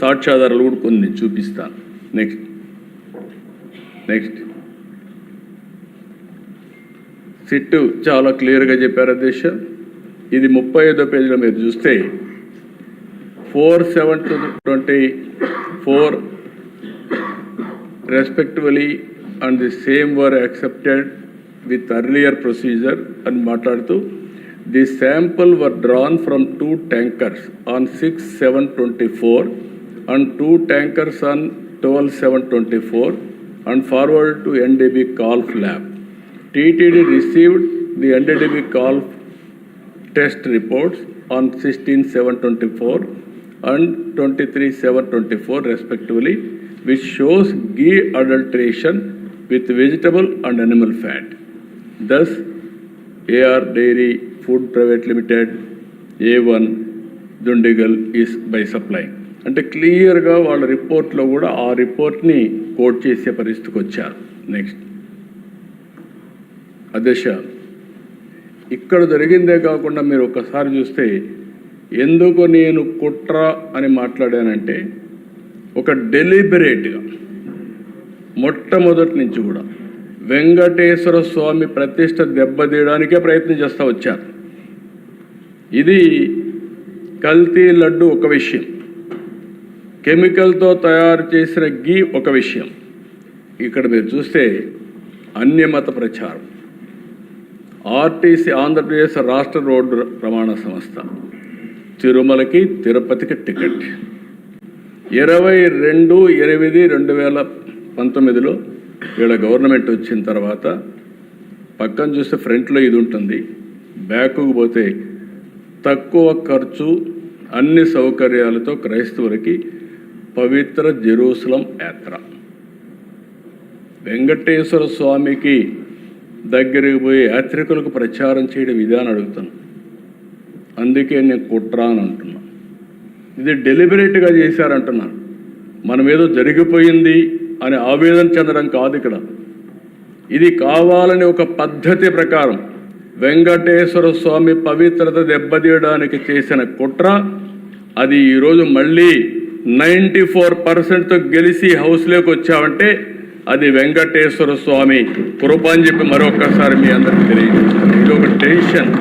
సాక్ష్యాధారాలు కూడా కొన్ని చూపిస్తాను. నెక్స్ట్ సిట్ చాలా క్లియర్గా చెప్పారు అధ్యక్ష. ఇది 35వ పేజీలో మీరు చూస్తే 4/7/24 respectively and the same were accepted with earlier procedure and మాట్లాడుతూ the sample were drawn from 2 tankers on 6/7/24 and 2 tankers on 12/7/24 and forwarded to NDB Golf Lab. TTD received the NDB Golf test reports on 16/7/24 and 23/7/24 respectively, which shows ghee adulteration with vegetable and animal fat. Thus, AR Dairy Food Private Limited, A1 Dundigal is by supplying. అంటే క్లియర్గా వాళ్ళ రిపోర్ట్లో కూడా ఆ రిపోర్ట్ని coat చేసే పరిస్థితికి వచ్చారు. నెక్స్ట్ అధ్యక్ష, ఇక్కడ జరిగిందే కాకుండా మీరు ఒకసారి చూస్తే ఎందుకు నేను కుట్ర అని మాట్లాడానంటే ఒక డెలిబరేట్గా మొట్టమొదటి నుంచి కూడా వెంకటేశ్వర స్వామి ప్రతిష్ట దెబ్బతీయడానికే ప్రయత్నం చేస్తూ వచ్చారు. ఇది కల్తీ లడ్డు ఒక విషయం, కెమికల్తో తయారు చేసిన గీ ఒక విషయం. ఇక్కడ మీరు చూస్తే అన్యమత ప్రచారం, ఆర్టీసీ ఆంధ్రప్రదేశ్ రాష్ట్ర రోడ్డు రవాణ సంస్థ తిరుమలకి తిరుపతికి టికెట్ 22/8/2019లో వీళ్ళ గవర్నమెంట్ వచ్చిన తర్వాత పక్కన చూస్తే ఫ్రంట్లో ఇది ఉంటుంది, బ్యాకుకు పోతే తక్కువ ఖర్చు అన్ని సౌకర్యాలతో క్రైస్తవులకి పవిత్ర జెరూసలం యాత్ర. వెంకటేశ్వర స్వామికి దగ్గరికి పోయి యాత్రికులకు ప్రచారం చేయడం విధానం అడుగుతాను. అందుకే నేను కుట్ర అని అంటున్నా. ఇది డెలిబరేట్గా చేశారంటున్నాను. మనం ఏదో జరిగిపోయింది అని ఆవేదన చెందడం కాదు ఇక్కడ. ఇది కావాలని ఒక పద్ధతి ప్రకారం వెంకటేశ్వర స్వామి పవిత్రత దెబ్బతీయడానికి చేసిన కుట్ర. అది ఈరోజు మళ్ళీ 94%తో గెలిచి హౌస్లోకి వచ్చామంటే అది వెంకటేశ్వర స్వామి కృప అని చెప్పి మరొక్కసారి మీ అందరికీ తెలియజేస్తాను. ఇది ఒక టెన్షన్.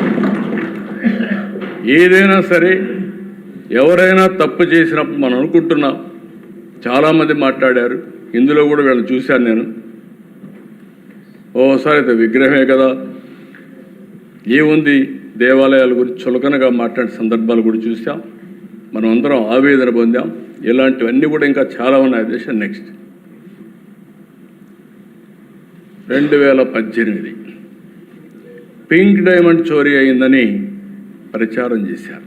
ఏదైనా సరే ఎవరైనా తప్పు చేసినప్పుడు మనం అనుకుంటున్నాం, చాలామంది మాట్లాడారు, ఇందులో కూడా వీళ్ళని చూశాను నేను. ఓసారి అయితే విగ్రహమే కదా, ఏముంది, దేవాలయాల గురించి చులకనగా మాట్లాడే సందర్భాలు కూడా చూసాం. మనం అందరం ఆవేదన పొందాం. ఇలాంటివన్నీ కూడా ఇంకా చాలా ఉన్నాయి దేశం. నెక్స్ట్ 2018 పింక్ డైమండ్ చోరీ అయిందని ప్రచారం చేశారు.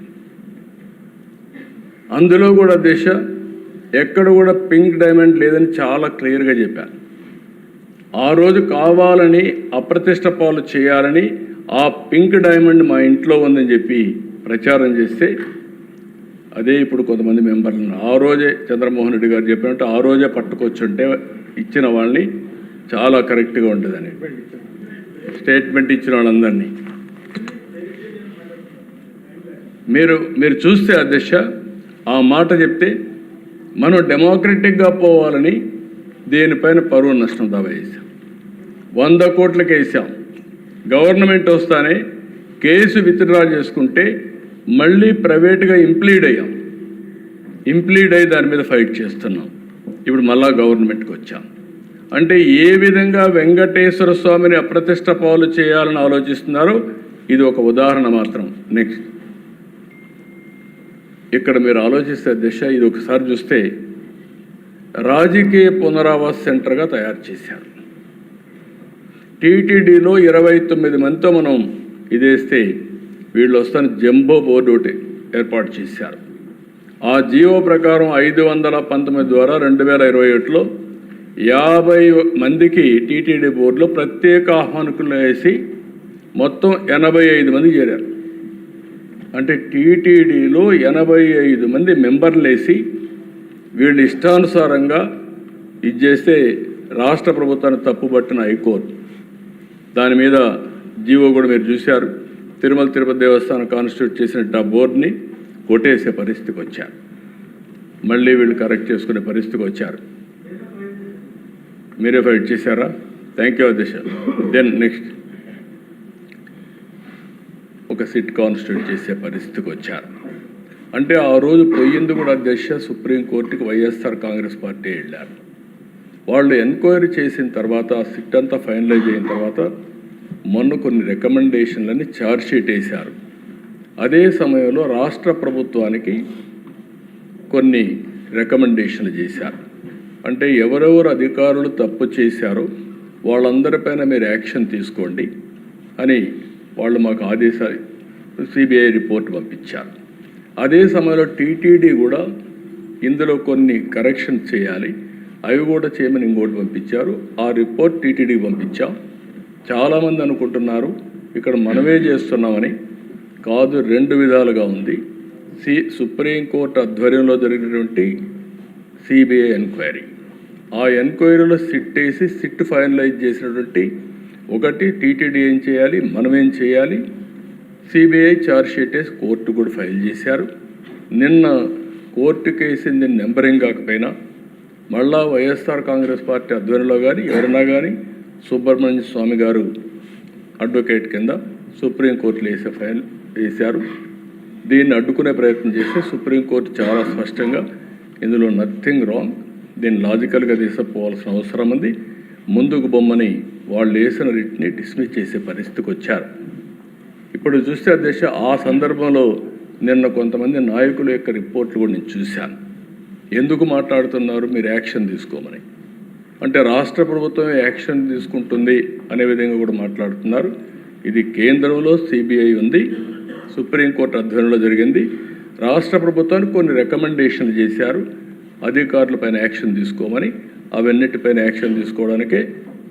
అందులో కూడా దేశ ఎక్కడ కూడా పింక్ డైమండ్ లేదని చాలా క్లియర్గా చెప్పారు. ఆ రోజు కావాలని అప్రతిష్ట పాలు చేయాలని ఆ పింక్ డైమండ్ మా ఇంట్లో ఉందని చెప్పి ప్రచారం చేస్తే అదే ఇప్పుడు కొంతమంది మెంబర్లను ఆ రోజే చంద్రమోహన్ రెడ్డి గారు చెప్పినట్టు ఆ రోజే పట్టుకొచ్చుంటే ఇచ్చిన వాళ్ళని చాలా కరెక్ట్గా ఉంటుందని స్టేట్మెంట్ ఇచ్చిన వాళ్ళందరినీ మీరు చూస్తే అధ్యక్ష ఆ మాట చెప్తే మనం డెమోక్రటిక్గా పోవాలని దేనిపైన పరువు నష్టం దావా వేసాం. 100 కోట్లకి వేసాం. గవర్నమెంట్ వస్తానే కేసు విత్డ్రా చేసుకుంటే మళ్ళీ ప్రైవేట్గా ఇంప్లీడ్ అయ్యాం. ఇంప్లీడ్ అయ్యి దాని మీద ఫైట్ చేస్తున్నాం. ఇప్పుడు మళ్ళా గవర్నమెంట్కి వచ్చాం. అంటే ఏ విధంగా వెంకటేశ్వర స్వామిని అప్రతిష్ట పాలు చేయాలని ఆలోచిస్తున్నారో ఇది ఒక ఉదాహరణ మాత్రం. నెక్స్ట్ ఇక్కడ మీరు ఆలోచిస్తే దిశ ఇది ఒకసారి చూస్తే రాజకీయ పునరావాస సెంటర్గా తయారు చేశారు. టీటీడీలో 29 మందితో మనం ఇదేస్తే వీళ్ళు వస్తాను జంబో బోర్డు ఒకటి ఏర్పాటు చేశారు. ఆ జీవో ప్రకారం 519 ద్వారా 2021లో 50 మందికి టీటీడీ బోర్డులో ప్రత్యేక ఆహ్వానికులు వేసి మొత్తం 85 మంది చేరారు. అంటే టీటీడీలో 85 మంది మెంబర్లు వేసి వీళ్ళు ఇష్టానుసారంగా ఇది చేస్తే రాష్ట్ర ప్రభుత్వాన్ని తప్పుబట్టిన హైకోర్టు దాని మీద జీవో కూడా మీరు చూశారు. తిరుమల తిరుపతి దేవస్థానం కాన్స్టిట్యూట్ చేసినట్టు ఆ బోర్డుని కొట్టేసే పరిస్థితికి వచ్చారు. మళ్ళీ వీళ్ళు కరెక్ట్ చేసుకునే పరిస్థితికి వచ్చారు. మీరే ఫైట్ చేశారా? థ్యాంక్ యూ అధ్యక్ష. దెన్ నెక్స్ట్ ఒక సిట్ కాన్స్టిట్యూట్ చేసే పరిస్థితికి వచ్చారు. అంటే ఆ రోజు పోయింది కూడా అధ్యక్ష సుప్రీంకోర్టుకి వైఎస్ఆర్ కాంగ్రెస్ పార్టీ వెళ్ళారు. వాళ్ళు ఎంక్వైరీ చేసిన తర్వాత ఆ సిట్ అంతా ఫైనలైజ్ అయిన తర్వాత మొన్న కొన్ని రికమెండేషన్లని ఛార్జ్ షీట్ వేశారు. అదే సమయంలో రాష్ట్ర ప్రభుత్వానికి కొన్ని రికమెండేషన్లు చేశారు. అంటే ఎవరెవరు అధికారులు తప్పు చేశారో వాళ్ళందరిపైన మీరు యాక్షన్ తీసుకోండి అని వాళ్ళు మాకు ఆదేశాలు సిబిఐ రిపోర్ట్ పంపించారు. అదే సమయంలో టీటీడీ కూడా ఇందులో కొన్ని కరెక్షన్ చేయాలి, అవి కూడా చేయమని ఇంకోటి పంపించారు. ఆ రిపోర్ట్ టీటీడీకి పంపించాం. చాలామంది అనుకుంటున్నారు ఇక్కడ మనమే చేస్తున్నామని. కాదు, రెండు విధాలుగా ఉంది. సుప్రీంకోర్టు ఆధ్వర్యంలో జరిగినటువంటి సిబిఐ ఎంక్వైరీ, ఆ ఎంక్వైరీలో సిట్ వేసి సిట్ ఫైనలైజ్ చేసినటువంటి ఒకటి టీటీడీ ఏం చేయాలి, మనం ఏం చేయాలి, సిబిఐ ఛార్జ్ షీట్ వేసి కోర్టు కూడా ఫైల్ చేశారు. నిన్న కోర్టు కేసింది నెంబరింగ్ కాకపోయినా మళ్ళా వైఎస్ఆర్ కాంగ్రెస్ పార్టీ ఆధ్వర్యంలో కానీ ఎవరైనా కానీ సుబ్రహ్మణ్య స్వామి గారు అడ్వకేట్ కింద సుప్రీంకోర్టులో వేసే ఫైల్ వేశారు. దీన్ని అడ్డుకునే ప్రయత్నం చేస్తే సుప్రీంకోర్టు చాలా స్పష్టంగా ఇందులో నథింగ్ రాంగ్, దీన్ని లాజికల్గా తీసుకుపోవాల్సిన అవసరం ఉంది, ముందుకు బొమ్మని వాళ్ళు వేసిన రిట్ని డిస్మిస్ చేసే పరిస్థితికి వచ్చారు. ఇప్పుడు చూస్తే అధ్యక్ష ఆ సందర్భంలో నిన్న కొంతమంది నాయకుల యొక్క రిపోర్ట్లు కూడా నేను చూశాను. ఎందుకు మాట్లాడుతున్నారు మీరు యాక్షన్ తీసుకోమని, అంటే రాష్ట్ర ప్రభుత్వమే యాక్షన్ తీసుకుంటుంది అనే విధంగా కూడా మాట్లాడుతున్నారు. ఇది కేంద్రంలో సిబిఐ ఉంది, సుప్రీంకోర్టు ఆధ్వర్యంలో జరిగింది. రాష్ట్ర ప్రభుత్వానికి కొన్ని రికమెండేషన్లు చేశారు అధికారులపైన యాక్షన్ తీసుకోమని. అవన్నిటిపైన యాక్షన్ తీసుకోవడానికే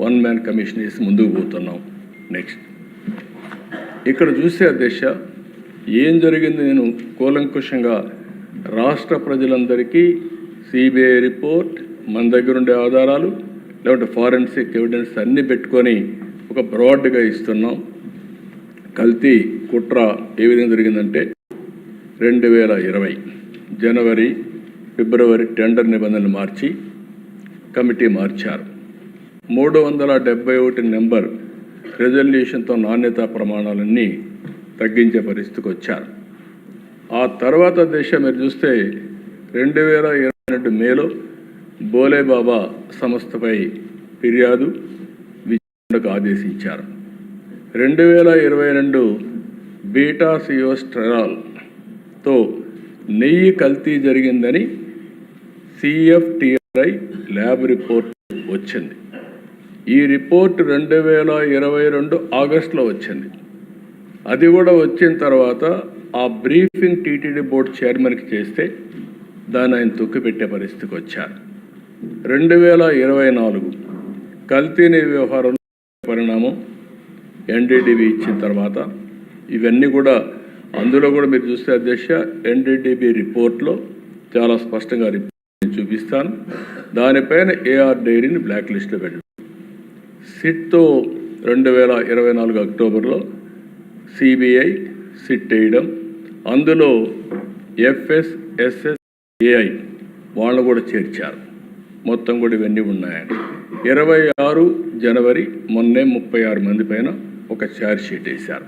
వన్ మ్యాన్ కమిషన్ వేసి ముందుకు పోతున్నాం. నెక్స్ట్ ఇక్కడ చూసే అధ్యక్ష ఏం జరిగింది నేను కూలంకుషంగా రాష్ట్ర ప్రజలందరికీ సిబిఐ రిపోర్ట్, మన దగ్గర ఉండే ఆధారాలు, లేకపోతే ఫారెన్సిక్ ఎవిడెన్స్ అన్నీ పెట్టుకొని ఒక బ్రాడ్గా ఇస్తున్నాం. కల్తీ కుట్ర ఏ విధంగా జరిగిందంటే 2020 జనవరి ఫిబ్రవరి టెండర్ నిబంధనలు మార్చి కమిటీ మార్చారు. 371 నెంబర్ రెజల్యూషన్తో నాణ్యతా ప్రమాణాలన్నీ తగ్గించే పరిస్థితికి వచ్చారు. ఆ తర్వాత దేశ మీరు చూస్తే 2022 మేలో బోలేబాబా సంస్థపై ఫిర్యాదు విచారణకు ఆదేశించారు. 2022 బీటా సియోస్టెరాల్తో నెయ్యి కల్తీ జరిగిందని సిఎఫ్టిఆర్ఐ ల్యాబ్ రిపోర్ట్ వచ్చింది. ఈ రిపోర్ట్ 2022 ఆగస్టులో వచ్చింది. అది కూడా వచ్చిన తర్వాత ఆ బ్రీఫింగ్ టీటీడీ బోర్డు చైర్మన్కి చేస్తే దాన్ని ఆయన తొక్కిపెట్టే పరిస్థితికి వచ్చారు. 2024 కల్తీని వ్యవహారంలో పరిణామం ఎన్డీడీబీ ఇచ్చిన తర్వాత ఇవన్నీ కూడా అందులో కూడా మీరు చూస్తే అధ్యక్ష ఎన్డీడీబీ రిపోర్ట్లో చాలా స్పష్టంగా రిపోర్ట్ చూపిస్తాను. దానిపైన ఏఆర్ డైరీని బ్లాక్ లిస్ట్లో పెట్టారు. సిట్తో 2024 అక్టోబర్లో సిబిఐ సిట్ వేయడం, అందులో FSSAI వాళ్ళు కూడా చేర్చారు. మొత్తం కూడా ఇవన్నీ ఉన్నాయని 26 జనవరి మొన్నే 36 మంది పైన ఒక ఛార్జ్ షీట్ వేశారు.